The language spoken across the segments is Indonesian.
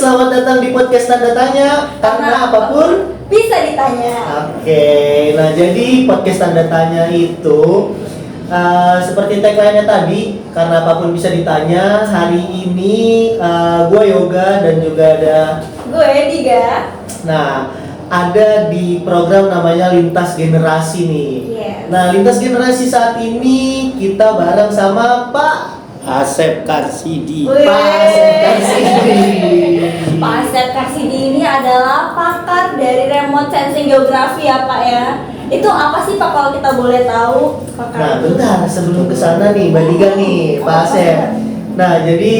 selamat datang di podcast Tanda Tanya karena apapun bisa ditanya. Oke, nah jadi podcast Tanda Tanya itu seperti tagline-nya tadi, karena apapun bisa ditanya. Hari ini gue Yoga dan juga ada Gue Diga. Nah, ada di program namanya Lintas Generasi nih. Yes. Nah, Lintas Generasi saat ini kita bareng sama Pak Asep Karsidi. Wih. Pak Asep Karsidi. Pak Asep Karsidi ini adalah pakar dari remote sensing geografi ya Pak ya. Itu apa sih Pak kalau kita boleh tahu? Nah, bentar sebelum ke sana nih, Mbak Diga nih, Pak Asep. Nah, jadi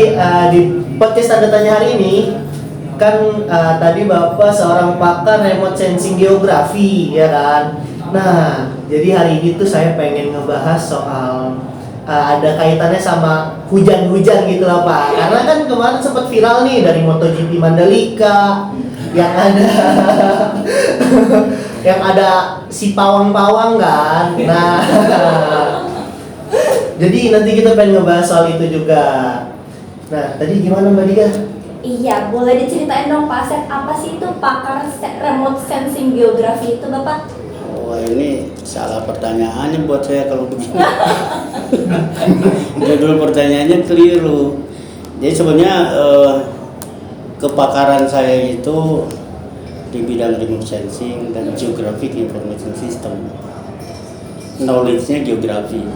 di podcast Tanda Tanya hari ini kan tadi Bapak seorang pakar remote sensing geografi, ya kan? Nah, jadi hari ini tuh saya pengen ngebahas soal ada kaitannya sama hujan-hujan gitu lah Pak. Karena kan kemarin sempat viral nih dari MotoGP Mandalika yang ada yang ada si pawang-pawang kan. Nah, jadi nanti kita pengen ngebahas soal itu juga. Nah, tadi gimana Mbak Diga? Iya, boleh diceritain dong Pak Asep, apa sih itu pakar remote sensing geografi itu Bapak? Wah, ini salah pertanyaannya buat saya kalau begini. Judul pertanyaannya keliru. Jadi sebenarnya kepakaran saya itu di bidang remote sensing dan geographic information system. Knowledge-nya geografi.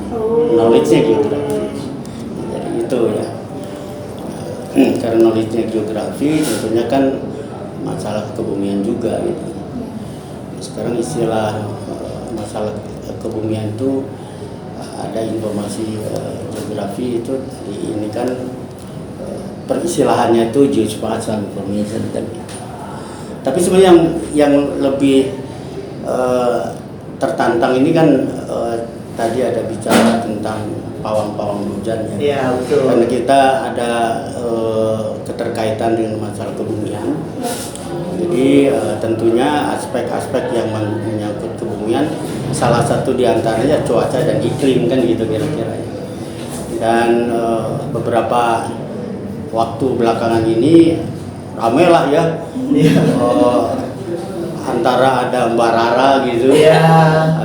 Knowledge-nya geografi. Jadi itu ya. Karena knowledge-nya geografi tentunya kan masalah kebumian juga gitu. Sekarang istilah masalah kebumian itu ada informasi geografi itu ini kan peristilahannya itu geospatial information tapi sebenarnya yang lebih tertantang ini kan tadi ada bicara tentang pawang-pawang hujan ya. Iya, betul. Karena kita ada keterkaitan dengan masalah kebumian. Jadi tentunya aspek-aspek yang menyangkut kebumian salah satu diantaranya cuaca dan iklim kan gitu kira-kira ya. Dan beberapa waktu belakangan ini ramai lah ya antara ada Mbak Rara gitu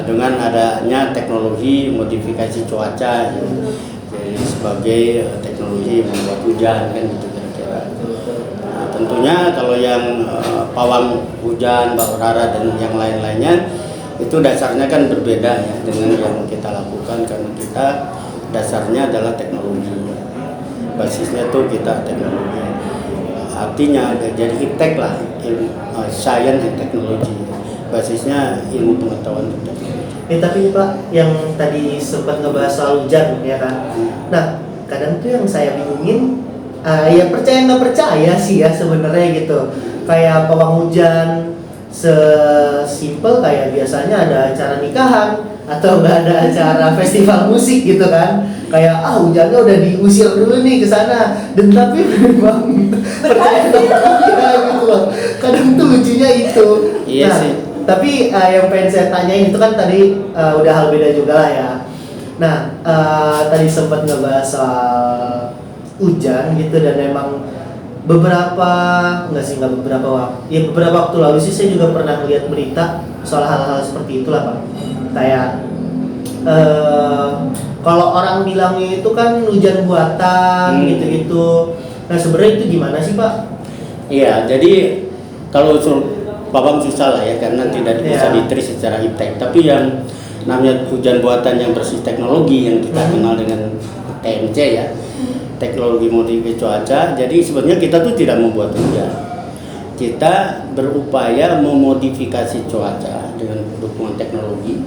dengan adanya teknologi modifikasi cuaca jadi sebagai teknologi membuat hujan kan gitu kira-kira. Nah, tentunya kalau yang pawang hujan, Mbak Rara dan yang lain-lainnya itu dasarnya kan berbeda ya dengan yang kita lakukan karena kita dasarnya adalah teknologi. Basisnya tuh kita teknologi. Artinya jadi iptek lah, science and technology. Basisnya ilmu pengetahuan dan teknologi. Tapi Pak, yang tadi sempat ngebahas soal hujan ya kan. Nah, kadang tuh yang saya bingungin ya percaya nggak percaya sih ya sebenarnya gitu. Kayak pawang hujan sesimpel kayak biasanya ada acara nikahan atau nggak ada acara festival musik gitu kan. Kayak hujannya udah diusir dulu nih ke sana. Dan tapi memang percaya nggak percaya gitu loh. Kadang tuh lucunya itu. Iya nah, sih. Tapi yang pengen saya tanyain itu kan tadi udah hal beda juga lah ya. Nah, tadi sempat ngebahas soal hujan gitu dan emang beberapa waktu lalu sih saya juga pernah lihat berita soal hal-hal seperti itulah Pak. Kayak kalau orang bilangnya itu kan hujan buatan gitu-gitu. Nah, sebenarnya itu gimana sih Pak? Iya, jadi kalau Babang susah lah ya karena tidak bisa ditris secara iptek. Tapi yang namanya hujan buatan yang bersih teknologi yang kita kenal dengan TMC ya, teknologi modifikasi cuaca. Jadi sebenarnya kita tuh tidak membuat hujan. Kita berupaya memodifikasi cuaca dengan dukungan teknologi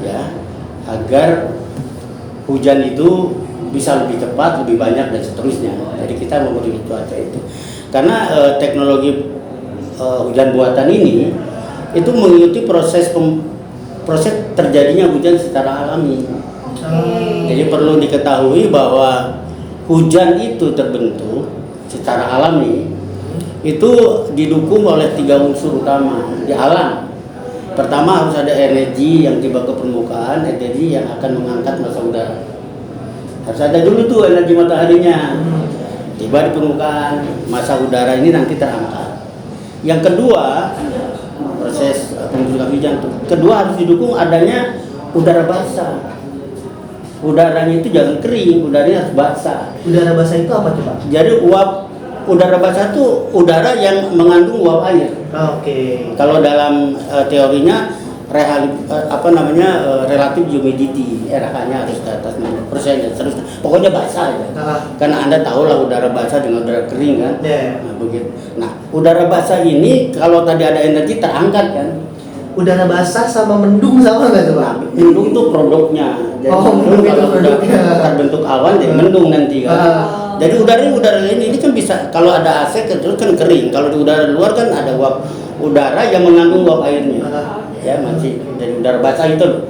ya agar hujan itu bisa lebih cepat, lebih banyak dan seterusnya. Jadi kita memodifikasi cuaca itu. Karena teknologi hujan buatan ini itu mengikuti proses terjadinya hujan secara alami. Jadi perlu diketahui bahwa hujan itu terbentuk secara alami itu didukung oleh 3 unsur utama di alam. Pertama harus ada energi yang tiba ke permukaan, energi yang akan mengangkat massa udara. Harus ada dulu tuh energi mataharinya. tiba di permukaan, massa udara ini nanti terangkat. Yang kedua, proses pembentukan hujan kedua harus didukung adanya udara basah. Udaranya itu jangan kering, udaranya harus basah. Udara basah itu apa tuh Pak? Jadi uap udara basah itu udara yang mengandung uap air. Oke. Kalau dalam teorinya relatif humidity, RH-nya harus di atas 60% dan seterusnya. Pokoknya basah ya. Karena Anda tahu lah udara basah dengan udara kering kan. Yeah. Nah, begitu. Nah, udara basah ini kalau tadi ada energi terangkat kan. Udara basah sama mendung sama nggak tuh Pak? Nah, mendung tuh produknya. Jadi mendung itu kalau produknya. terbentuk awan jadi mendung nanti kan. Jadi udara ini kan bisa kalau ada AC terus kan kering. Kalau di udara luar kan ada uap udara yang mengandung uap airnya. Ya masih dari udara basah itu loh.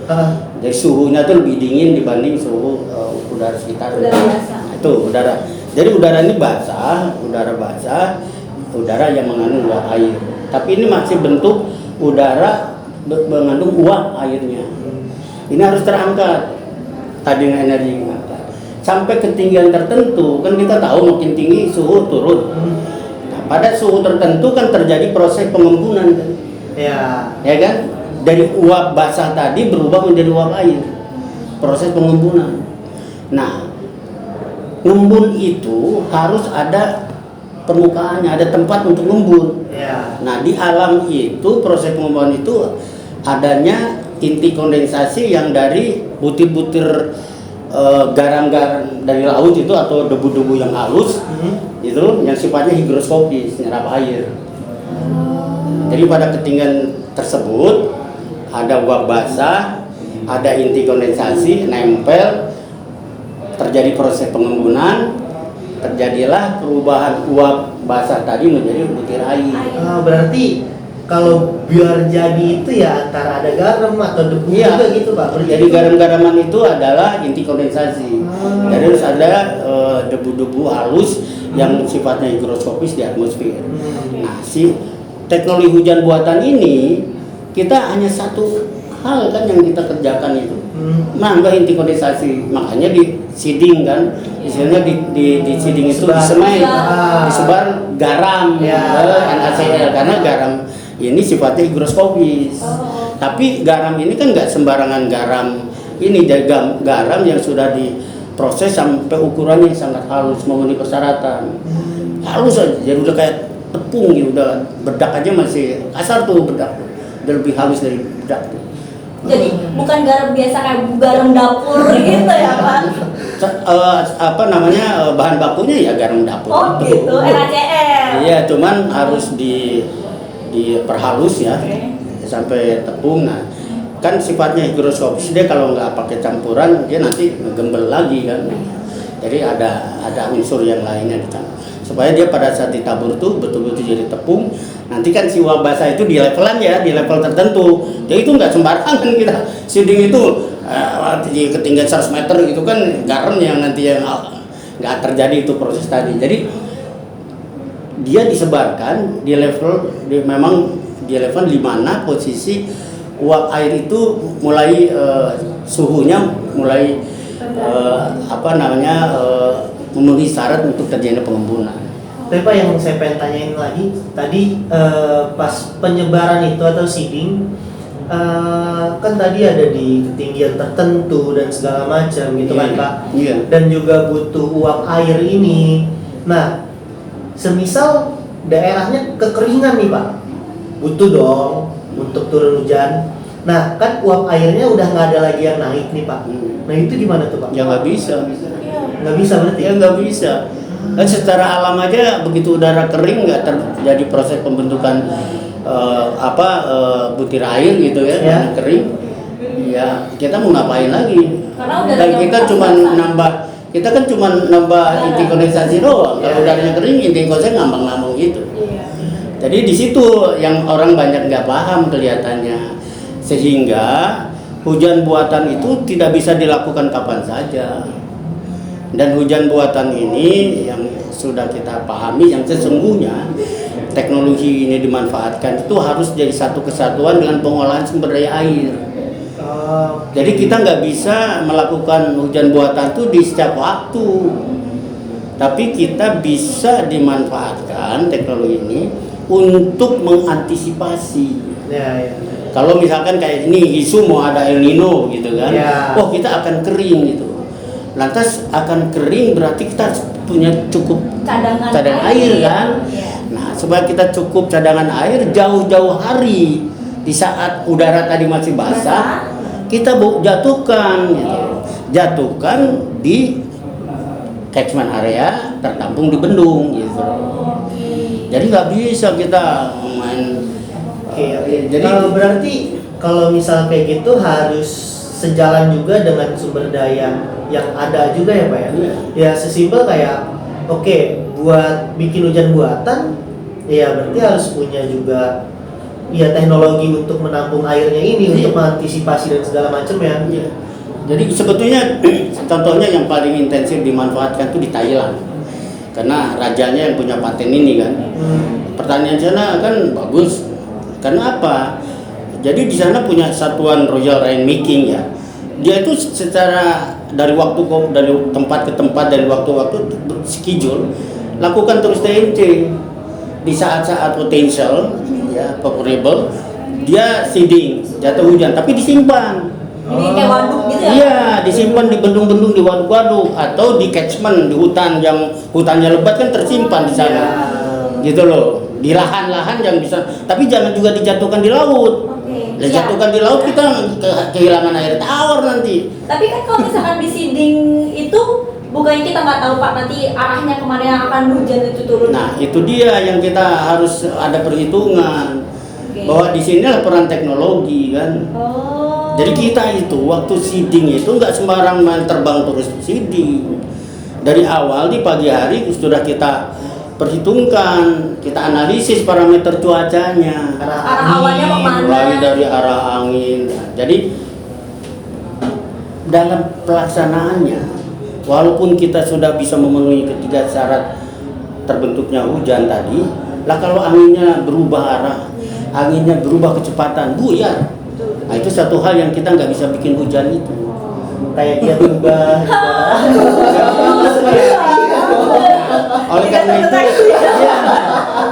Jadi suhunya tuh lebih dingin dibanding suhu udara sekitar. Udara basah. Nah, itu udara. Jadi udara ini basah, udara yang mengandung uap air. Tapi ini masih bentuk udara mengandung uap airnya. Ini harus terangkat tadi dengan energi mengangkat. Sampai ketinggian tertentu kan kita tahu makin tinggi suhu turun. Nah, pada suhu tertentu kan terjadi proses pengembunan kan. Ya kan? Dari uap basah tadi berubah menjadi uap air. Proses pengembunan. Nah, ngembun itu harus ada permukaannya, ada tempat untuk ngembun. Nah, di alam itu proses pengembunan itu adanya inti kondensasi yang dari butir-butir garam-garam dari laut itu atau debu-debu yang halus itu yang sifatnya higroskopis, nyerap air. Jadi pada ketinggian tersebut ada uap basah, ada inti kondensasi nempel, terjadi proses pengembunan, terjadilah perubahan uap basah tadi menjadi butir air. Berarti kalau biar jadi itu ya antara ada garam atau debu juga gitu Pak. Jadi garam-garaman itu adalah inti kondensasi. Jadi harus ada debu-debu halus yang sifatnya higroskopis di atmosfer. Nah, si teknologi hujan buatan ini kita hanya satu hal kan yang kita kerjakan itu. Menambah inti kondensasi. Makanya di seeding kan, istilahnya di seeding itu disebar garam NaCl karena garam ini sifatnya higroskopis. Tapi garam ini kan nggak sembarangan garam. Ini garam yang sudah diproses sampai ukurannya sangat halus memenuhi persyaratan. Halus aja, jadi udah kayak tepung ya, udah bedak aja masih kasar tuh bedak. Udah lebih halus dari bedak tuh. Jadi bukan garam biasa kayak garam dapur gitu ya Pak? Bahan bakunya ya garam dapur. Oh gitu, NaCl. Iya, cuman harus diperhalus ya sampai tepung. Nah, kan sifatnya higroskopis, dia kalau nggak pakai campuran dia nanti ngegembel lagi kan. Jadi ada unsur yang lainnya dicampur supaya dia pada saat ditabur tuh betul-betul jadi tepung. Nanti kan si uap basah itu di levelan ya, di level tertentu. Jadi itu nggak sembarangan kita seeding itu di ketinggian 100 meter gitu kan garam yang nanti yang nggak terjadi itu proses tadi. Jadi dia disebarkan di level di level di mana posisi uap air itu mulai suhunya mulai memenuhi syarat untuk terjadinya pengembunan. Tapi Pak yang saya pengen tanyain lagi tadi pas penyebaran itu atau seeding kan tadi ada di ketinggian tertentu dan segala macam gitu kan Pak. Iya. Dan juga butuh uap air ini. Nah, semisal daerahnya kekeringan nih Pak, butuh dong untuk turun hujan. Nah, kan uap airnya udah nggak ada lagi yang naik nih Pak. Nah itu gimana tuh Pak? Ya nggak bisa. Nggak bisa berarti? Ya nggak bisa. Kan secara alam aja begitu udara kering nggak terjadi proses pembentukan butir air gitu ya, kering. Ya kita mau ngapain lagi? Dan kita kan cuma nambah inti kondensasi doang. Kalau udaranya kering inti kondensasi ngambang-ngambang gitu. Jadi di situ yang orang banyak nggak paham kelihatannya, sehingga hujan buatan itu tidak bisa dilakukan kapan saja. Dan hujan buatan ini yang sudah kita pahami, yang sesungguhnya teknologi ini dimanfaatkan itu harus jadi satu kesatuan dengan pengolahan sumber daya air. Jadi kita nggak bisa melakukan hujan buatan itu di setiap waktu. tapi kita bisa dimanfaatkan teknologi ini untuk mengantisipasi. Ya. Kalau misalkan kayak ini isu mau ada El Nino gitu kan, Ya. oh kita akan kering gitu. Lantas akan kering berarti kita punya cukup cadangan air kan. Iya. Nah, supaya kita cukup cadangan air jauh-jauh hari di saat udara tadi masih basah, kita jatuhkan gitu. Jatuhkan di catchment area, tertampung di bendung gitu. Jadi nggak bisa kita main. Oke. Jadi Berarti kalau misal kayak gitu harus sejalan juga dengan sumber daya yang ada juga ya Pak ya? Iya. Ya sesimpel kayak oke, buat bikin hujan buatan ya berarti harus punya juga ya teknologi untuk menampung airnya ini, untuk mengantisipasi dan segala macam ya. Iya. Jadi sebetulnya contohnya yang paling intensif dimanfaatkan itu di Thailand. Karena rajanya yang punya paten ini kan. Pertanian sana kan bagus. Karena apa? Jadi di sana punya satuan Royal Rainmaking ya. Dia itu secara dari tempat ke tempat, dari waktu-waktu schedule lakukan terus TNC di saat-saat potensial ya favorable, dia seeding jatuh hujan tapi disimpan. Ini kayak waduk gitu ya? Iya, disimpan di bendung-bendung, di waduk-waduk atau di catchment di hutan yang hutannya lebat kan tersimpan di sana. Gitu loh. Di lahan-lahan yang bisa, tapi jangan juga dijatuhkan di laut. Oke. Dijatuhkan di laut kita kehilangan air tawar nanti. Tapi kan kalau misalkan di seeding itu bukannya kita nggak tahu Pak nanti arahnya kemana yang akan hujan itu turun. Nah, itu dia yang kita harus ada perhitungan. Oke. Bahwa di sinilah peran teknologi kan. Oh. Jadi kita itu waktu seeding itu nggak sembarang main terbang terus seeding. Dari awal di pagi hari sudah kita perhitungkan, kita analisis parameter cuacanya. Arah awalnya kemana? Mulai dari arah angin. Jadi dalam pelaksanaannya, walaupun kita sudah bisa memenuhi ketiga syarat terbentuknya hujan tadi, lah kalau anginnya berubah arah, anginnya berubah kecepatan, buyar. Nah itu satu hal yang kita nggak bisa bikin hujan itu. Kayak dia berubah. Oleh karena itu, ya,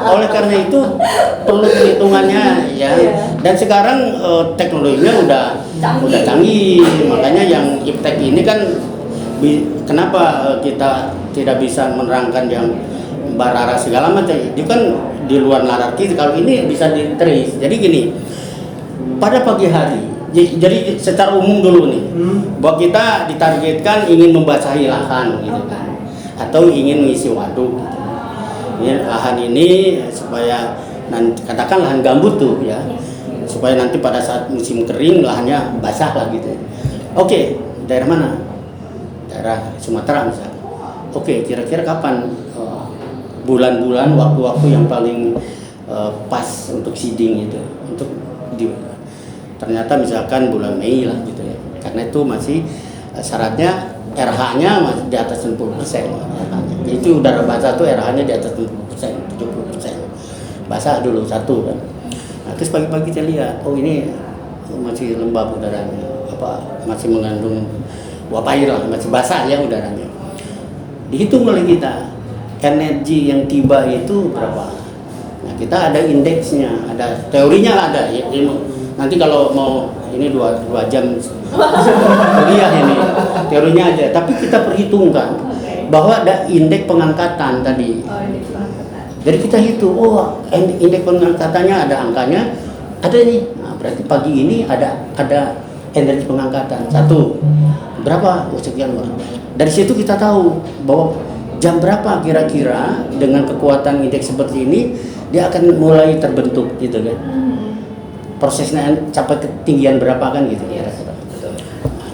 oleh karena itu perlu perhitungannya ya. Dan sekarang teknologinya udah canggih. Makanya yang iptek ini kan kenapa kita tidak bisa menerangkan yang barara segala macam? Itu kan di luar nalar kita. Kalau ini bisa di trace. Jadi gini, pada pagi hari. Jadi secara umum dulu nih, bahwa kita ditargetkan ingin membasahi lahan gitu kan, atau ingin mengisi waduk. Gitu. Ini lahan ini supaya nanti katakan lahan gambut tuh ya, supaya nanti pada saat musim kering lahannya basah lah gitu. Oke, daerah mana? Daerah Sumatera misalnya. Oke, kira-kira kapan bulan-bulan waktu-waktu yang paling pas untuk seeding itu, untuk ternyata misalkan bulan Mei lah gitu ya, karena itu masih syaratnya RH-nya masih di atas 60%. Itu udara basah tuh RH-nya di atas 60%, 70%. Basah dulu satu kan. Nah, terus pagi-pagi kita lihat, oh ini masih lembab udaranya, masih mengandung uap air lah, masih basah ya udaranya. Dihitung oleh kita energi yang tiba itu berapa. Nah, kita ada indeksnya, ada teorinya ada ya, ilmu. Nanti kalau mau ini 2 jam kuliah ini teorinya aja, tapi kita perhitungkan bahwa ada indeks pengangkatan tadi. Jadi kita hitung, oh indeks pengangkatannya ada angkanya, ada nih. Nah, berarti pagi ini ada energi pengangkatan satu berapa? Oh, sekian. Dari situ kita tahu bahwa jam berapa kira-kira dengan kekuatan indeks seperti ini dia akan mulai terbentuk gitu kan. Prosesnya capai ketinggian berapa kan gitu ya.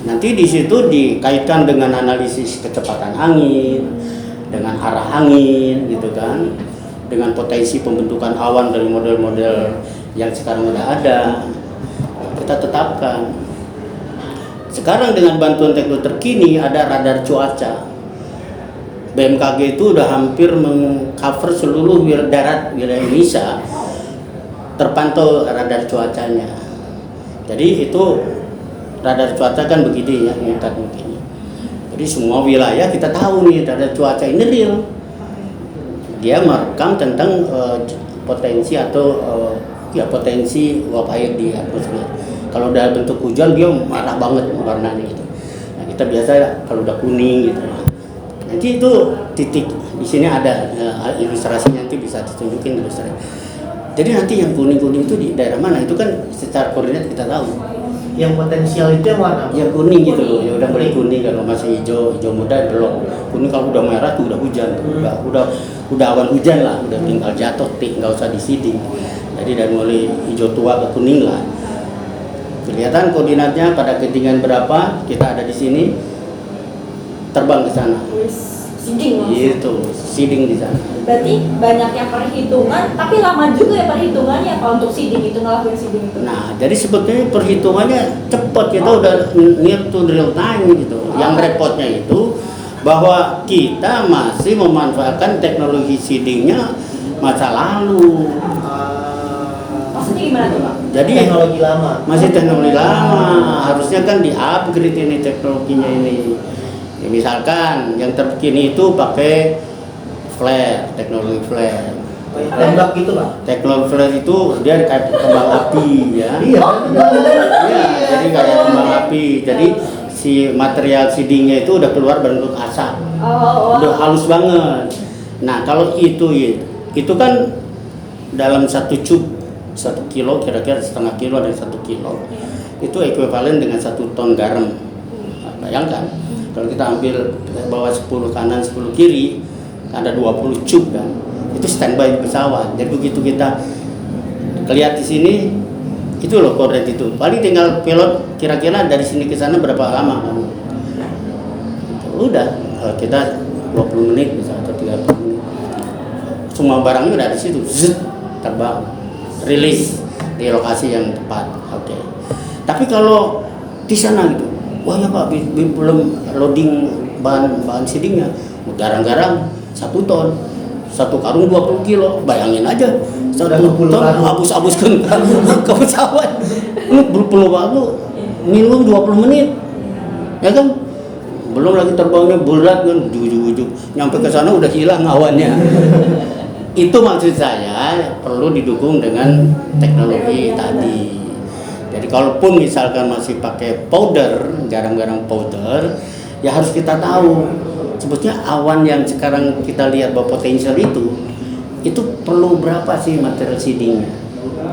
Nanti di situ dikaitkan dengan analisis kecepatan angin, dengan arah angin gitu kan, dengan potensi pembentukan awan dari model-model yang sekarang udah ada. Kita tetapkan. Sekarang dengan bantuan teknologi terkini ada radar cuaca. BMKG itu udah hampir mengcover seluruh wilayah Indonesia. Terpantau radar cuacanya. Jadi itu radar cuaca kan begini ya, mutat begini. Jadi semua wilayah kita tahu nih ada cuaca ini real. Dia merekam tentang potensi atau potensi uap air di atmosfer. Kalau dalam bentuk hujan dia marah banget warnanya gitu. Nah, kita biasa kalau udah kuning gitu. Nanti itu titik di sini ada ilustrasinya, nanti bisa ditunjukin ilustrasi. Jadi nanti yang kuning-kuning itu di daerah mana? Itu kan secara koordinat kita tahu. Yang potensial itu yang warna Yang kuning gitu loh, ya udah mulai kuning. Kalau masih hijau muda belum. Kuning kalau udah merah tuh udah hujan, udah awan hujan lah, udah tinggal jatuh, nggak usah disiding. Jadi dari mulai hijau tua ke kuning lah. Kelihatan koordinatnya pada ketinggian berapa, kita ada di sini, terbang ke sana. Seeding langsung. Gitu, seeding di sana. Berarti banyaknya perhitungan, tapi lama juga ya perhitungannya kalau untuk seeding itu, ngelakuin seeding itu. Nah, jadi sebetulnya perhitungannya cepat, kita udah near to real time gitu. Yang repotnya itu bahwa kita masih memanfaatkan teknologi seedingnya masa lalu. Maksudnya gimana tuh Pak? Jadi teknologi lama. masih teknologi lama, harusnya kan di-upgrade ini teknologinya ini. Ya, misalkan yang terkini itu pakai flare, teknologi flare. Tembak gitu Pak. Teknologi flare itu dia kayak kembang api ya. Iya. Iya, jadi kayak kembang api. Jadi si material seedingnya itu udah keluar bentuk asap. Udah halus banget. Nah, kalau itu kan dalam 1 kilo, kira-kira setengah kilo dan 1 kilo. Itu ekuivalen dengan 1 ton garam. Nah, bayangkan kalau kita ambil bawa 10 kanan 10 kiri, ada 20 cub kan. Itu standby di pesawat. Jadi begitu kita lihat di sini, itu loh koordinat itu. Paling tinggal pilot kira-kira dari sini ke sana berapa lama kamu. Udah, kita 20 menit bisa atau 30 menit. Semua barangnya udah di situ, terbang, rilis di lokasi yang tepat. Oke. Tapi kalau di sana gitu, wah ya Pak, belum loading bahan seedingnya, garang-garang 1 ton. 1 karung 20 kilo, bayangin aja 1 ton abus-abus ke pesawat. Berpuluh waktu minimum 20 menit, ya kan? Belum lagi terbangnya berat kan, ujung-ujung nyampe ke sana udah hilang awannya. Itu maksud saya perlu didukung dengan teknologi tadi. Jadi kalaupun misalkan masih pakai powder, garang-garang powder, ya harus kita tahu sebetulnya awan yang sekarang kita lihat bahwa potensial itu perlu berapa sih material seedingnya?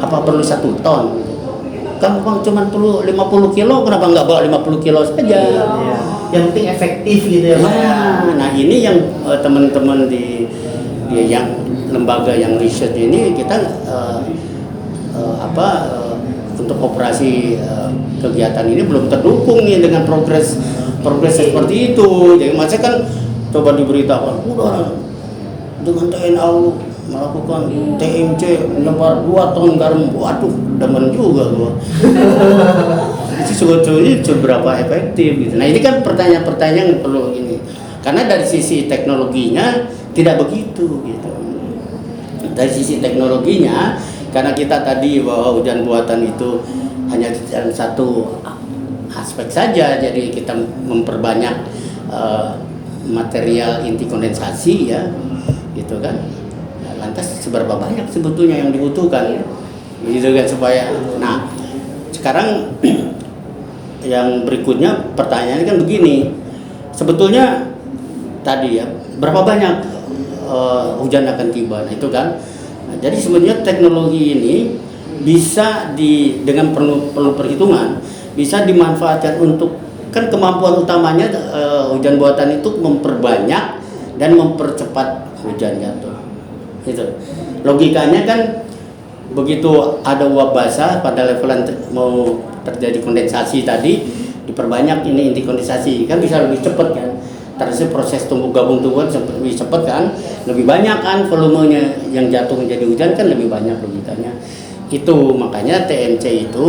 Apa perlu 1 ton? Kan cuma perlu 50 kilo, kenapa nggak bawa 50 kilo saja? Iya. Yang penting efektif gitu ya Pak. Nah ini yang teman-teman di yang lembaga yang riset ini kita untuk operasi kegiatan ini belum terdukung nih dengan progres seperti itu. Jadi maksudnya kan coba diberitakan udah dengan TNI AU melakukan TMC menyebar 2 ton garam. Waduh, demen juga gua. Itu sebetulnya seberapa efektif gitu. Nah, ini kan pertanyaan-pertanyaan yang perlu ini. Karena dari sisi teknologinya tidak begitu gitu. Dari sisi teknologinya, karena kita tadi bahwa hujan buatan itu hanya dalam satu aspek saja, jadi kita memperbanyak material inti kondensasi ya, gitu kan. Nah, lantas seberapa banyak sebetulnya yang dibutuhkan, gitu kan supaya. Nah, sekarang yang berikutnya pertanyaannya kan begini, sebetulnya tadi ya berapa banyak hujan akan tiba, nah, itu kan. Nah, jadi sebenarnya teknologi ini bisa dengan perlu perhitungan bisa dimanfaatkan untuk kan kemampuan utamanya hujan buatan itu memperbanyak dan mempercepat hujan jatuh. Itu logikanya kan begitu ada uap basah pada levelan mau terjadi kondensasi tadi diperbanyak ini inti kondensasi kan bisa lebih cepat kan. Terus proses tumbuh gabung tumbuhan lebih cepat kan, lebih banyak kan volumenya yang jatuh menjadi hujan kan lebih banyak logikanya. Itu makanya TMC itu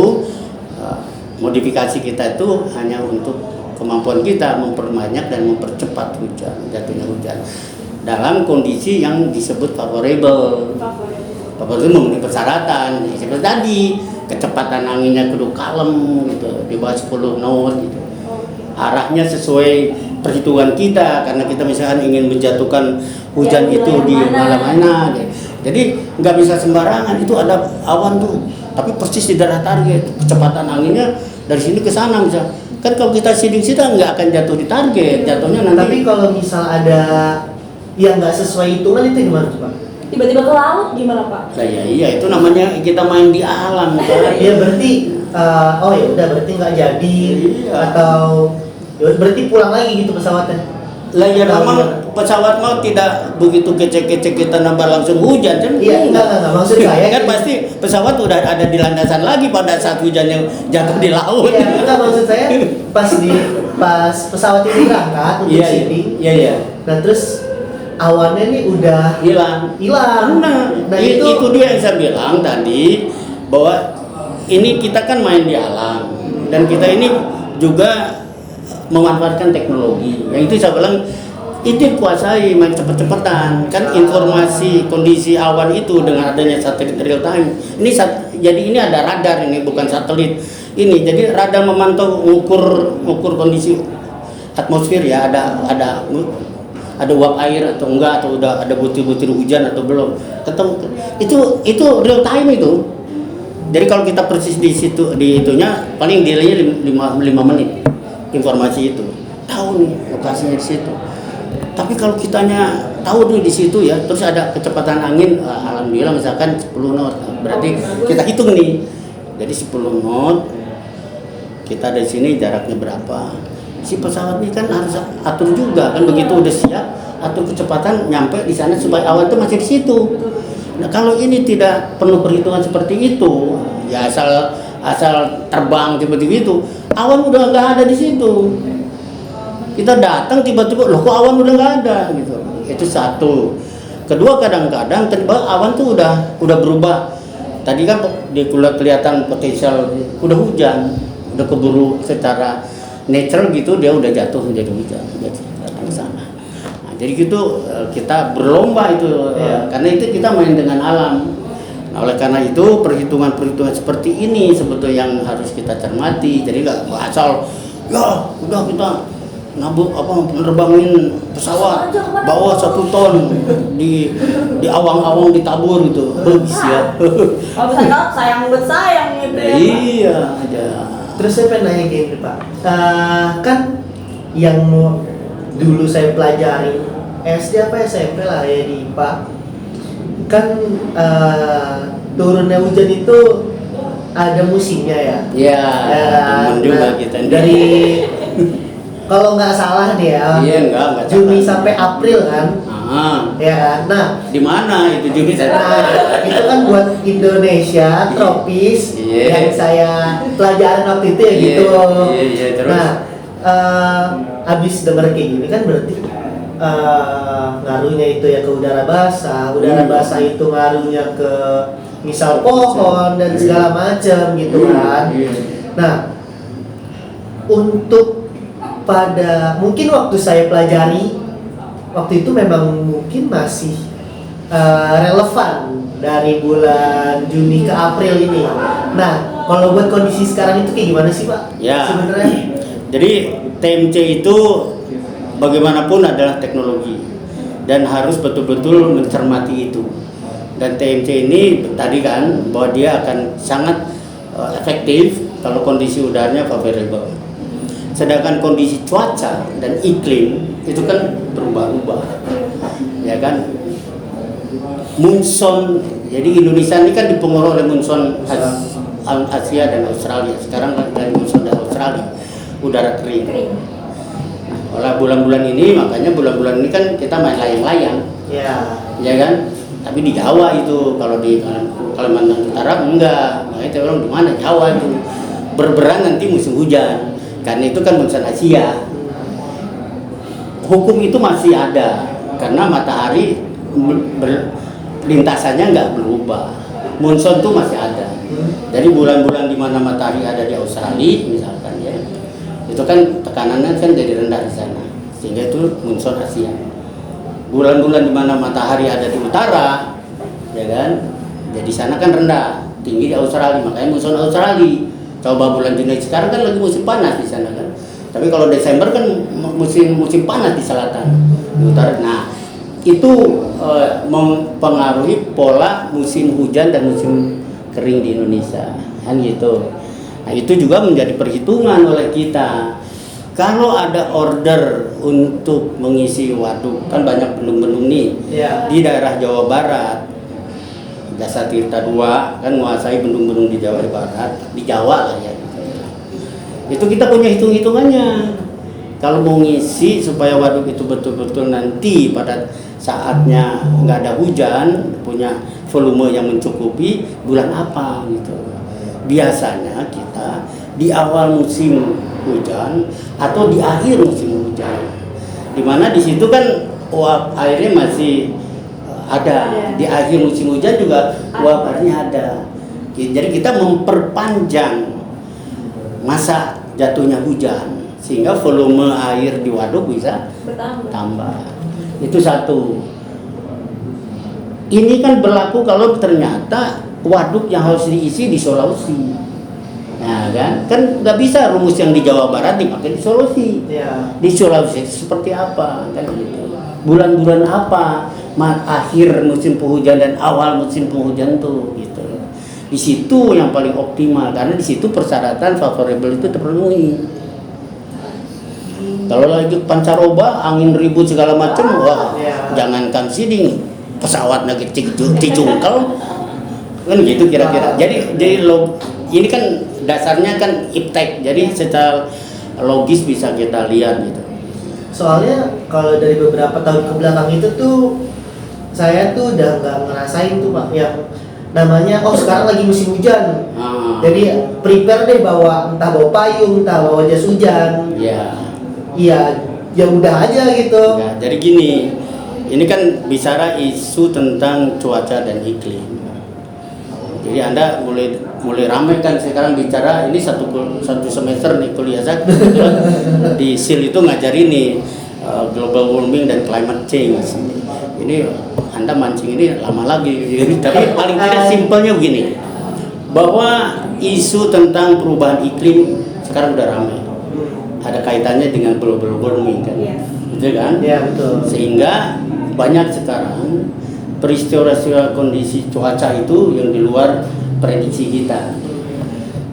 modifikasi kita itu hanya untuk kemampuan kita memperbanyak dan mempercepat jatuhnya hujan dalam kondisi yang disebut favorable. Favorable memenuhi persyaratan seperti tadi, kecepatan anginnya kudu kalem gitu, di bawah 10 knot gitu. Arahnya sesuai perhitungan kita, karena kita misalkan ingin menjatuhkan hujan Ya, itu di wilayah mana. Jadi nggak bisa sembarangan, itu ada awan tuh, tapi persis di daerah target, kecepatan anginnya dari sini ke sana bisa. Kan kalau kita siding-sidang nggak akan jatuh di target, jatuhnya nanti. Tapi kalau misal ada yang nggak sesuai hitungan itu gimana tuh Pak? Tiba-tiba ke laut gimana Pak? Nah, iya itu namanya kita main di alam kan. Ya berarti oh ya udah berarti nggak jadi Iya. atau ya berarti pulang lagi gitu pesawatnya. Lah ya memang pesawat mau tidak begitu kecek-kecek kita nambah langsung hujan kan? Iya enggak maksud saya Kan pasti pesawat udah ada di landasan lagi pada saat hujannya jatuh di laut. Iya enggak maksud saya pas pesawat ini berangkat untuk Iya, seeding. iya. Nah terus awannya nih udah Hilang. hilang. Nah Itu dia yang saya bilang tadi, bahwa ini kita kan main di alam dan kita ini juga memanfaatkan teknologi. Yang itu saya bilang itu kuasai, main cepet-cepetan kan, informasi kondisi awan itu dengan adanya satelit real time. Jadi ini ada radar, ini bukan satelit. Ini jadi radar memantau ukur kondisi atmosfer ya, ada uap air atau enggak, atau udah ada butir-butir hujan atau belum. Ketemu itu real time itu. Jadi kalau kita persis di situ di itunya paling delaynya 5 menit informasi itu. Tahu nih lokasinya di situ. Tapi kalau kitanya tahu nih di situ ya, terus ada kecepatan angin alhamdulillah misalkan 10 knot. Berarti kita hitung nih. Jadi 10 knot kita dari sini jaraknya berapa? Si pesawat ini kan harus atur juga kan, begitu udah siap atur kecepatan nyampe di sana supaya awan itu masih di situ. Nah kalau ini tidak penuh perhitungan seperti itu, ya asal terbang tiba-tiba itu, awan udah nggak ada di situ. Kita datang tiba-tiba, loh kok awan udah nggak ada gitu. Itu satu. Kedua kadang-kadang tiba awan tuh udah berubah. Tadi kan kelihatan potensial udah hujan, udah keburu secara natural gitu, dia udah jatuh menjadi hujan, datang ke sana. Nah, jadi gitu kita berlomba itu, karena itu kita main dengan alam. Nah, oleh karena itu perhitungan-perhitungan seperti ini sebetulnya yang harus kita cermati. Jadi nggak asal ya udah kita penerbangin pesawat bawa 1 ton di awang-awang ditabur gitu, bisa. Oh bisa sayang gitu ya. Iya aja. Terus saya pengen nanya gini Pak, kan yang dulu saya pelajari SD apa SMP lah ya di IPA, kan turunnya hujan itu ada musimnya ya. Iya, Ya, temen juga kita nih. dari kalau nggak salah nih ya, Iya, enggak Juni salah. sampai April kan, ya kan. Nah, Di mana itu juga? Nah, itu kan buat Indonesia tropis Iya. yang saya pelajarin waktu itu ya gitu. Iya, terus? Nah, abis denger kayak gini kan berarti ngaruhnya itu ya ke udara basah itu ngaruhnya ke misal pohon dan segala macam gitu kan. Iya. Nah, untuk mungkin waktu saya pelajari waktu itu memang mungkin masih relevan dari bulan Juni ke April ini. Nah, kalau buat kondisi sekarang itu kayak gimana sih Pak? Ya. Sebenarnya? Jadi TMC itu bagaimanapun adalah teknologi dan harus betul-betul mencermati itu. Dan TMC ini tadi kan bahwa dia akan sangat efektif kalau kondisi udaranya favorable. Sedangkan kondisi cuaca dan iklim itu kan berubah-ubah, ya kan? Monsoon, jadi Indonesia ini kan dipengaruhi oleh monsoon Asia dan Australia. Sekarang dari monsoon dari Australia, udara kering. Oleh bulan-bulan ini, makanya bulan-bulan ini kan kita main layang-layang, ya kan? Tapi di Jawa itu, kalau di Kalimantan Utara enggak. Makanya kita bilang di mana Jawa itu berberan nanti musim hujan. Karena itu kan monsoon Asia. Hukum itu masih ada karena matahari lintasannya nggak berubah. Monsoon itu masih ada. Jadi bulan-bulan di mana matahari ada di Australia misalkan ya, itu kan tekanannya kan jadi rendah di sana, sehingga itu monsoon Asia. Bulan-bulan di mana matahari ada di utara, ya kan, jadi sana kan rendah, tinggi di Australia, makanya monsoon Australia. Coba bulan Juni sekarang kan lagi musim panas di sana kan, Tapi kalau Desember kan musim panas di selatan, di utara. Nah, itu mempengaruhi pola musim hujan dan musim kering di Indonesia, kan gitu. Nah, itu juga menjadi perhitungan oleh kita. Kalau ada order untuk mengisi waduk, kan banyak bendung-bendung nih di daerah Jawa Barat. Jasa Tirta II kan menguasai bendung-bendung di Jawa Barat, di Jawa lah ya. Itu kita punya hitung-hitungannya. Kalau mau ngisi supaya waduk itu betul-betul nanti pada saatnya nggak ada hujan, punya volume yang mencukupi, bulan apa gitu. Biasanya kita di awal musim hujan atau di akhir musim hujan, dimana di situ kan uap airnya masih ada. Di akhir musim hujan juga uap airnya ada. Jadi kita memperpanjang masa jatuhnya hujan sehingga volume air di waduk bisa bertambah. Itu satu. Ini kan berlaku kalau ternyata waduk yang harus diisi di Sulawesi. Nah kan nggak bisa rumus yang di Jawa Barat dipakai di Sulawesi. Di Sulawesi seperti apa kan gitu. Bulan-bulan apa akhir musim penghujan dan awal musim penghujan tuh gitu. Di situ yang paling optimal karena di situ persyaratan favorable itu terpenuhi. Kalau lagi pancaroba, angin ribut segala macam, wah jangankan siding, pesawat lagi cicungkel kan gitu kira-kira. Jadi ini kan dasarnya kan iptek, jadi secara logis bisa kita lihat gitu. Soalnya kalau dari beberapa tahun ke belakang itu tuh saya tuh udah nggak ngerasain tuh Pak yang namanya sekarang lagi musim hujan. Jadi prepare deh entah bawa payung, entah bawa jas hujan. Iya, ya udah aja gitu. Ya, jadi gini, ini kan bicara isu tentang cuaca dan iklim. Jadi Anda mulai ramai kan sekarang bicara ini satu semester nih kuliah saya di SIL itu ngajarin nih global warming dan climate change. Ini Anda mancing ini lama lagi. Tapi paling tidak simpelnya begini, bahwa isu tentang perubahan iklim sekarang udah ramai. Ada kaitannya dengan global warming kan, gitu kan? Iya betul. Sehingga banyak sekarang peristiwa-peristiwa kondisi cuaca itu yang di luar prediksi kita.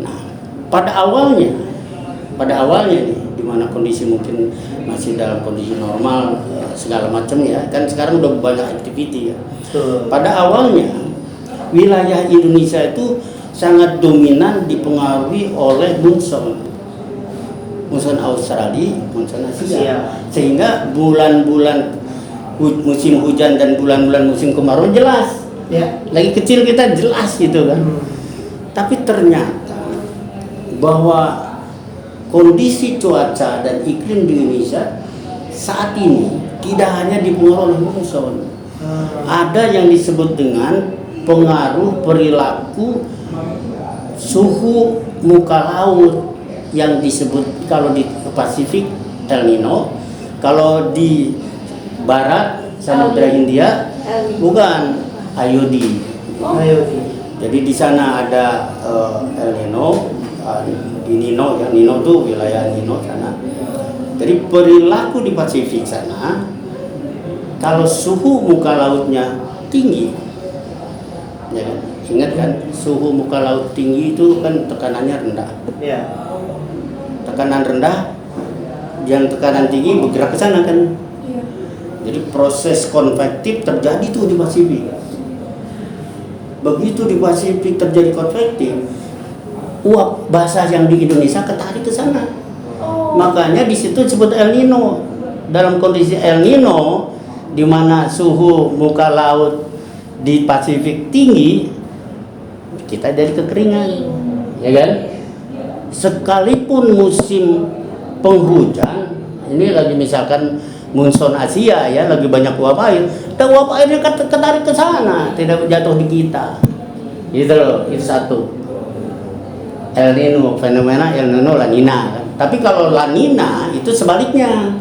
Nah, pada awalnya nih, di mana kondisi mungkin masih dalam kondisi normal segala macam ya, kan sekarang udah banyak activity ya. Pada awalnya wilayah Indonesia itu sangat dominan dipengaruhi oleh monsun Australia, monsun Asia. Sehingga bulan-bulan musim hujan dan bulan-bulan musim kemarau jelas. Lagi kecil kita jelas gitu kan. Tapi ternyata bahwa kondisi cuaca dan iklim di Indonesia saat ini tidak hanya dipengaruhi oleh monsun. Ada yang disebut dengan pengaruh perilaku suhu muka laut yang disebut kalau di Pasifik El Nino, kalau di barat Samudra Hindia bukan IOD. Jadi di sana ada El Nino, di Nino ya, Nino tuh wilayah Nino sana. Jadi perilaku di Pasifik sana, kalau suhu muka lautnya tinggi, ya kan? Ingat kan, suhu muka laut tinggi itu kan tekanannya rendah. Tekanan rendah, yang tekanan tinggi bergerak ke sana kan. Jadi proses konvektif terjadi tuh di Pasifik. Begitu di Pasifik terjadi konvektif, uap basah yang di Indonesia ketarik ke sana. Makanya di situ disebut El Nino. Dalam kondisi El Nino, di mana suhu muka laut di Pasifik tinggi, kita jadi kekeringan, ya kan? Sekalipun musim penghujan, ini lagi misalkan monsun Asia ya, lagi banyak uap air, dan uap airnya ketarik ke sana, tidak jatuh di kita, gitu loh. Itu satu. El Nino, fenomena El Nino La Nina kan? Tapi kalau La Nina itu sebaliknya.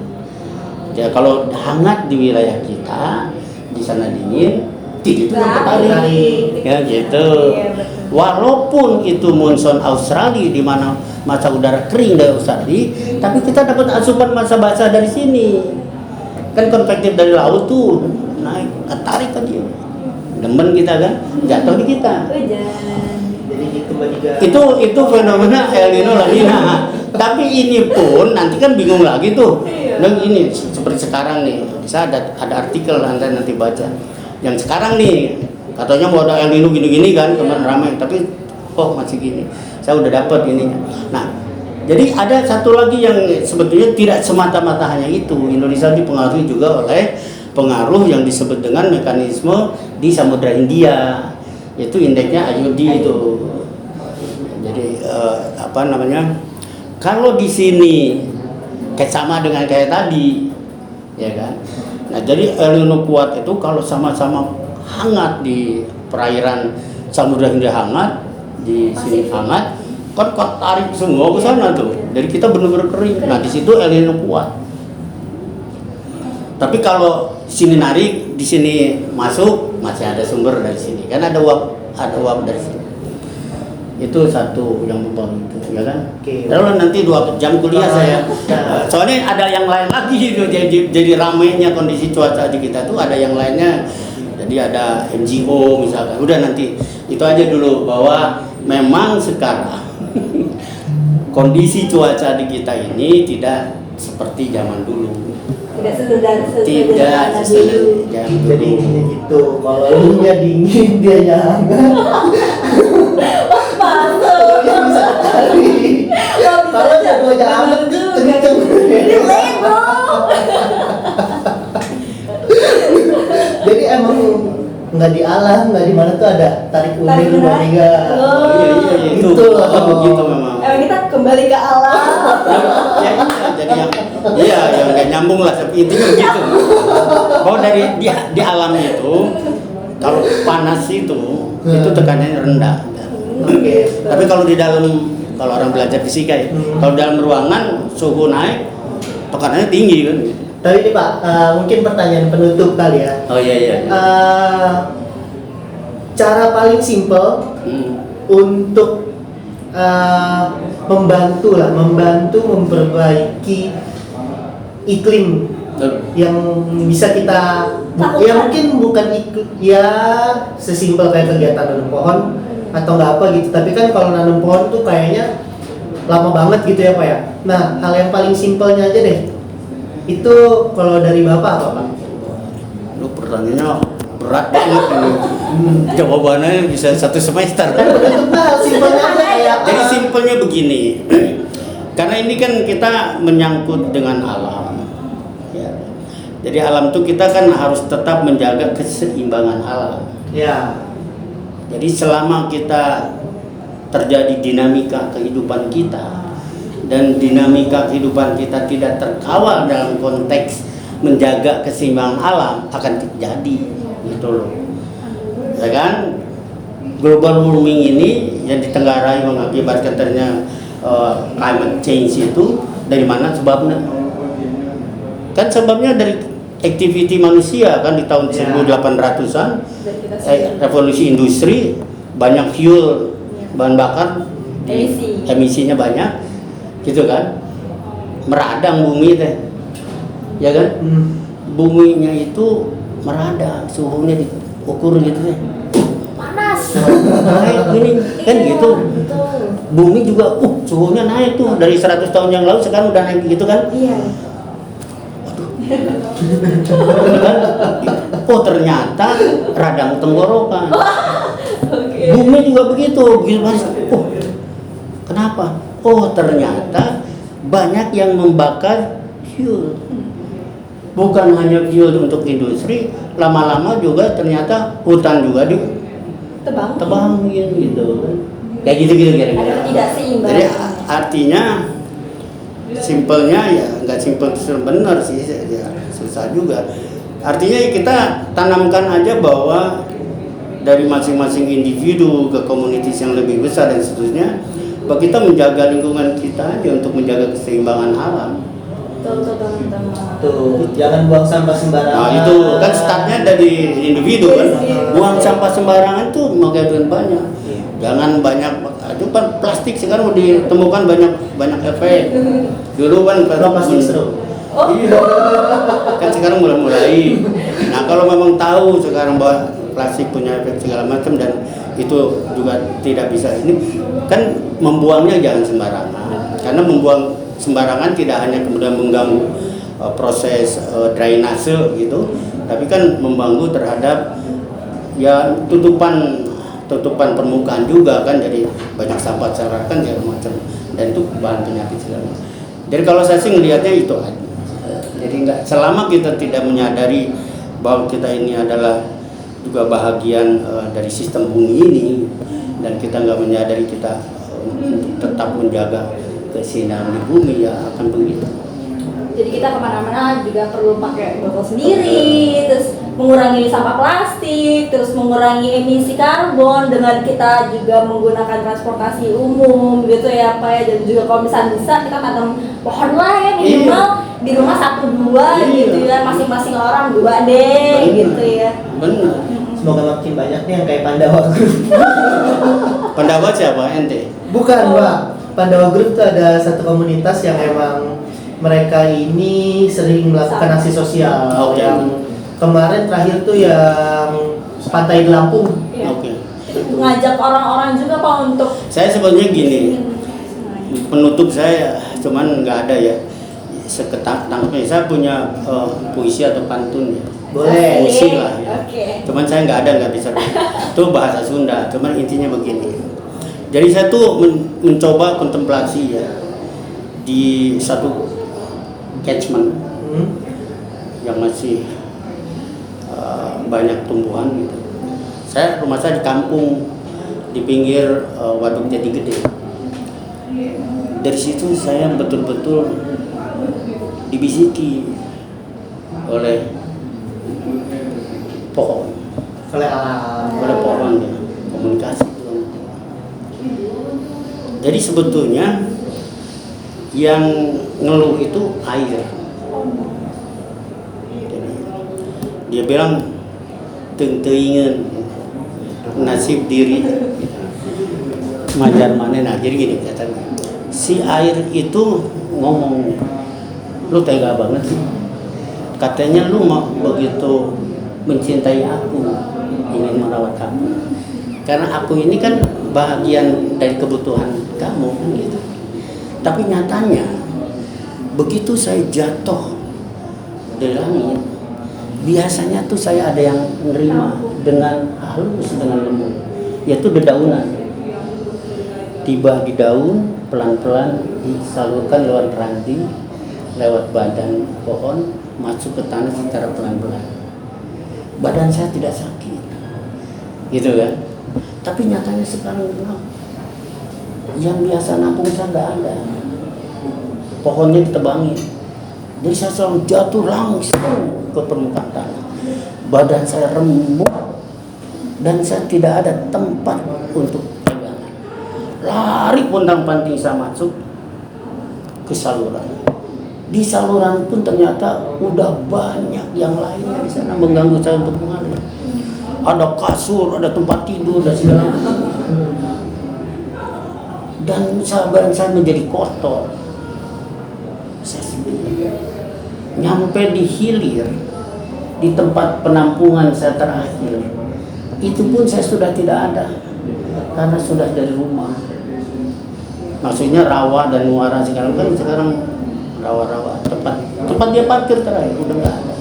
Ya kalau hangat di wilayah kita, di sana dingin, itu ketarik, ya gitu. Iya, betul. Walaupun itu monsoon Australia di mana masa udara kering dari Australia, tapi kita dapat asupan massa basah dari sini. Kan konvektif dari laut tuh naik, tarik kan dia. Demen kita kan, jatuh di kita. Hujan. Jadi gitu Mbak Diga. Itu fenomena El Nino La Nina. Tapi ini pun nanti kan bingung lagi tuh. Nah ini seperti sekarang nih, bisa ada artikel nanti baca. Yang sekarang nih katanya mau ada El Nino gini-gini kan, kemarin ramai, tapi kok masih gini. Saya udah dapat ininya. Nah, jadi ada satu lagi yang sebetulnya tidak semata-mata hanya itu. Indonesia dipengaruhi juga oleh pengaruh yang disebut dengan mekanisme di Samudra Hindia, yaitu indeksnya IUD itu. Jadi apa namanya? Kalau di sini kayak sama dengan kayak tadi, ya kan? Nah, jadi El Nino kuat itu kalau sama-sama hangat di perairan Samudra Hindia hangat, di sini hangat, kan tarik semua ke sana tuh. Jadi kita benar-benar kering. Nah, di situ El Nino kuat. Tapi kalau sini narik, di sini masuk, masih ada sumber dari sini. Kan ada uap dari sini. Itu satu yang membantu, ya kan? Oke. Lalu nanti 2 jam kuliah saya. Soalnya ada yang lain lagi itu jadi ramainya kondisi cuaca di kita tuh ada yang lainnya. Jadi ada NGO misalkan. Udah nanti itu aja dulu bahwa memang sekarang kondisi cuaca di kita ini tidak seperti zaman dulu. Tidak sesederhana Tidak dulu. zaman Jadi dulu. intinya gitu, kalau lunya dingin dia hangat. Masuk. Dia bisa tarik. Kalau jagonya hangat kenceng. Lego. Jadi emang nggak di alam, nggak di mana tuh ada tarik Tarik ulur Mbak ulur. Diga. Oh. Iya itu. Gitu loh. Begitu memang. Emang kita kembali ke alam. Ya, jadi yang nggak nyambung lah, tapi intinya begitu. Bahwa di alam itu kalau panas itu tekanannya rendah. Oke. Tapi kalau di dalam, kalau orang belajar fisika ya, kalau dalam ruangan suhu naik, tekanannya tinggi kan. Tapi ini Pak, mungkin pertanyaan penutup kali ya. Oh iya. Cara paling simple untuk membantu memperbaiki iklim yang bisa kita Lakukan. ya mungkin bukan ya sesimpel kayak kegiatan nanam pohon atau nggak apa gitu, tapi kan kalau nanam pohon tuh kayaknya lama banget gitu ya Pak ya. Nah, hal yang paling simpelnya aja deh, itu kalau dari Bapak apa Pak? Lu pertanyaannya berat banget ini. Jawabannya bisa 1 semester. Bentuknya hal simpelnya aja kayak Jadi simpelnya begini, karena ini kan kita menyangkut dengan alam. Ya. Jadi alam itu kita kan harus tetap menjaga keseimbangan alam. ya. Jadi selama kita terjadi dinamika kehidupan kita dan dinamika kehidupan kita tidak terkawal dalam konteks menjaga keseimbangan alam akan terjadi gitu loh. Ya kan? Global warming ini yang ditenggarai mengakibatkan terjadinya climate change itu dari mana sebabnya? Kan sebabnya dari aktiviti manusia kan di tahun 1800-an revolusi industri, banyak fuel bahan bakar, emisinya banyak gitu kan, meradang bumi teh, ya kan? Buminya itu meradang, suhunya diukur gitu teh, Panas. naik gini kan gitu. Betul. Bumi juga suhunya naik tuh dari 100 tahun yang lalu, sekarang udah naik gitu kan. Iya. Oh ternyata radang tenggorokan. Oke. Bumi juga begitu Mas. Oh, kenapa? Oh ternyata banyak yang membakar fuel. Bukan hanya fuel untuk industri, lama-lama juga ternyata hutan juga tebangin gitu. Kayak gitu kira-kira. Ada tidak seimbang. Jadi artinya simpelnya ya nggak simpel benar sih, ya susah juga. Artinya kita tanamkan aja bahwa dari masing-masing individu ke komunitas yang lebih besar dan seterusnya, bahwa kita menjaga lingkungan kita aja untuk menjaga keseimbangan alam. Tuh teman-teman. Tuh, jangan buang sampah sembarangan. Nah itu kan startnya dari individu kan. Buang sampah sembarangan tuh makanya banyak. Jangan banyak, itu kan plastik sekarang udah ditemukan banyak efek. Dulu kan plastik seru. Oh. Iya. Kan sekarang mulai. Nah kalau memang tahu sekarang bahwa plastik punya efek segala macam dan itu juga tidak bisa ini kan membuangnya jangan sembarangan. Karena membuang sembarangan tidak hanya kemudian mengganggu proses drainase gitu, tapi kan mengganggu terhadap ya tutupan permukaan juga kan, jadi banyak sampah kan segala macam dan itu bahan penyakit segala macam. Jadi kalau saya sih ngelihatnya itu aja. Jadi nggak, selama kita tidak menyadari bahwa kita ini adalah juga bahagian dari sistem bumi ini dan kita nggak menyadari kita tetap menjaga kesinambungan di bumi, ya akan begitu. Jadi kita kemana-mana juga perlu pakai botol sendiri, terus mengurangi sampah plastik, terus mengurangi emisi karbon dengan kita juga menggunakan transportasi umum gitu ya Pak ya. Dan juga kalau misalnya bisa kita tanam pohon lah ya minimal di rumah 1-2 gitu ya, masing-masing orang 2 deh gitu ya. Benar. Semoga makin banyak nih yang kayak Pandawa Group. Pandawa siapa ente? Bukan Pak, Pandawa Group itu ada satu komunitas yang emang mereka ini sering melakukan aksi sosial. Oke. Yang kemarin terakhir tuh yang Pantai di Lampung. Iya. Oke. Ngajak orang-orang juga Pak untuk Saya sebenarnya gini, penutup saya cuman nggak ada ya. Tangkapnya saya punya puisi atau pantun ya. Boleh. Puisi lah ya. Oke. Cuman saya nggak bisa. Itu bahasa Sunda. Cuman intinya begini. Jadi saya tuh mencoba kontemplasi ya di satu catchment yang masih banyak tumbuhan gitu. Rumah saya di kampung di pinggir Waduk Jati Gede. Dari situ saya betul-betul dibisiki oleh pohon, oleh pohon ya, komunikasi. Jadi sebetulnya yang ngeluh itu air. Jadi, dia bilang teuingin nasib diri majar mana. Nah jadi gini katanya, si air itu ngomong, lu tega banget sih, katanya lu mau begitu mencintai aku, ingin merawat kamu, karena aku ini kan bahagian dari kebutuhan kamu kan gitu. Tapi nyatanya begitu saya jatuh dari langit, biasanya tuh saya ada yang menerima dengan halus, dengan lembut, yaitu dedaunan. Tiba di daun, pelan-pelan disalurkan lewat ranting, lewat badan pohon, masuk ke tanah secara pelan-pelan. Badan saya tidak sakit, gitu kan? Tapi nyatanya sekarang yang biasa nampung saya nggak ada, pohonnya ditebangin. Jadi saya selalu jatuh langsung ke permukaan tanah. Badan saya remuk dan saya tidak ada tempat untuk pegangan. Lari pontang-panting saya masuk ke saluran. Di saluran pun ternyata udah banyak yang lainnya di sana mengganggu saya untuk mengalir. Ada kasur, ada tempat tidur dan segala macam. Dan badan saya menjadi kotor. Saya sendiri nyampe di hilir, di tempat penampungan saya terakhir, itu pun saya sudah tidak ada karena sudah dari rumah. Maksudnya rawa dan muara sekarang kan rawa-rawa tempat dia parkir terakhir udah nggak ada.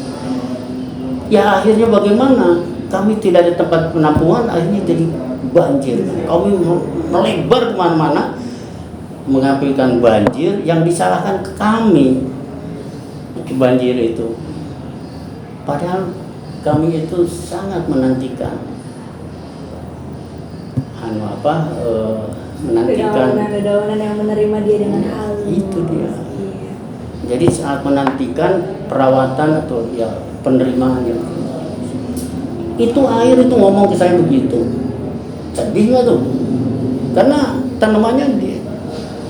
Ya akhirnya bagaimana? Kami tidak ada tempat penampungan, akhirnya jadi banjir. Kami melebar kemana-mana, mengambilkan banjir yang disalahkan ke kami. Banjir itu, padahal kami itu sangat menantikan menantikan dedaunan yang menerima dia dengan halus. Itu dia. Jadi sangat menantikan perawatan atau ya penerimaan yang itu. Air itu ngomong ke saya begitu, sedih nggak tuh? Karena tanamannya dia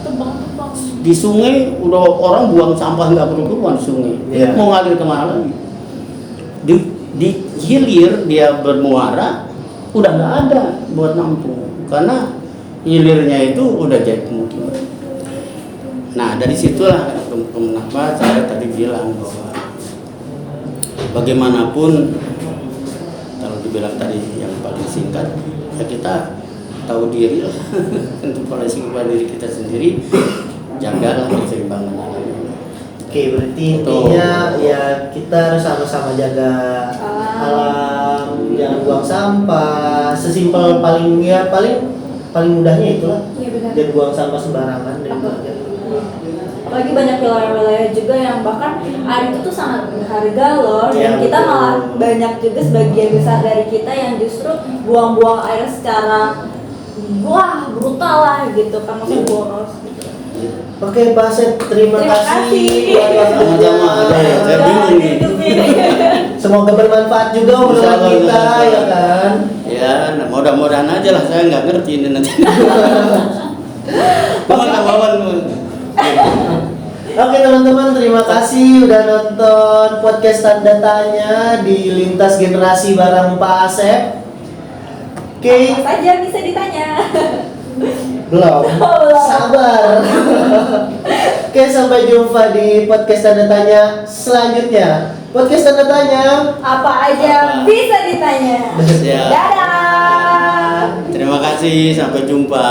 tebang-tebang di sungai udah orang buang sampah nggak berkerumun di sungai. Iya. Mau ngalir kemana lagi? Di hilir dia bermuara udah nggak ada buat nampung karena hilirnya itu udah jadi pemukiman. Nah dari situlah kenapa saya tadi bilang bahwa bagaimanapun kalau dibilang tadi yang paling singkat ya kita tahu diri lah untuk polisi kepada diri kita sendiri, jagalah keseimbangan alam. Oke, berarti intinya ya kita harus sama-sama jaga alam, jangan buang sampah, sesimpel paling mudahnya itulah. Iya benar. Jangan buang sampah sembarangan dan Apalagi banyak wilayah-wilayah juga yang bahkan air itu tuh sangat berharga loh, dan Ya, kita betul. malah banyak juga sebagian besar dari kita yang justru buang-buang air secara wah brutal lah gitu kan, maksudnya boros gitu. Oke, Pak Asep, terima kasih buat waktunya. Sama-sama. Saya bingung nih. Semoga bermanfaat juga obrolan Insyaallah, kita insyaallah. ya kan. Ya, nah, mudah-mudahan aja lah, saya nggak ngerti ini nanti. Kawan-kawan. Oke teman-teman, terima kasih udah nonton podcast Tanda Tanya di Lintas Generasi bareng Pak Asep. Oke, Apa saja bisa ditanya. belum. Belum. Sabar. Oke, sampai jumpa di podcast Tanda Tanya selanjutnya. Podcast Tanda Tanya. Apa aja Apa? bisa ditanya. Siap. Dadah. Terima kasih, sampai jumpa.